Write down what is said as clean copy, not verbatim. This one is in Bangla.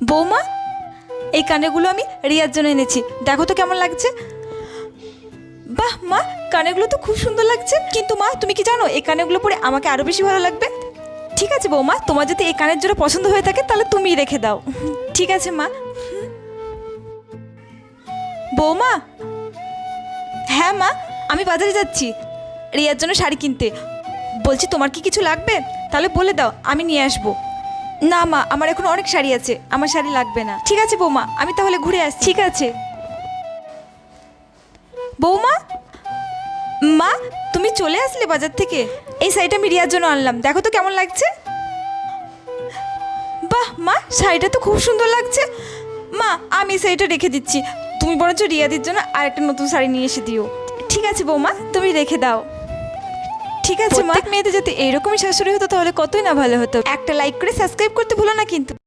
বৌমা, এই কানেরগুলো আমি রিয়ার জন্য এনেছি, দেখো তো কেমন লাগছে। বাহ মা, কানেরগুলো তো খুব সুন্দর লাগছে। কিন্তু মা, তুমি কি জানো এই কানেরগুলো পরে আমাকে আরও বেশি ভালো লাগবে। ঠিক আছে বৌমা, তোমার যদি এই কানের জোড়া পছন্দ হয়ে থাকে তাহলে তুমিই রেখে দাও। ঠিক আছে মা। বৌমা, হ্যাঁ মা, আমি বাজারে যাচ্ছি রিয়ার জন্য শাড়ি কিনতে। বলছি তোমার কি কিছু লাগবে? তাহলে বলে দাও, আমি নিয়ে আসবো। না মা, আমার এখন অনেক শাড়ি আছে, আমার শাড়ি লাগবে না। ঠিক আছে বৌমা, আমি তাহলে ঘুরে আসছি। ঠিক আছে বৌমা। মা, তুমি চলে আসলে বাজার থেকে? এই শাড়িটা আমি রিয়ার জন্য আনলাম, দেখো তো কেমন লাগছে। বাহ মা, শাড়িটা তো খুব সুন্দর লাগছে। মা, আমি শাড়িটা রেখে দিচ্ছি, তুমি বরঞ্চ রিয়াদির জন্য আরেকটা নতুন শাড়ি নিয়ে এসে দিও। ঠিক আছে বৌমা, তুমি রেখে দাও। ঠিক আছে মা। মেয়েদের যদি এইরকমই শাশুড়ি হতো তাহলে কতই না ভালো হতো। একটা লাইক করে সাবস্ক্রাইব করতে ভুলো না কিন্তু।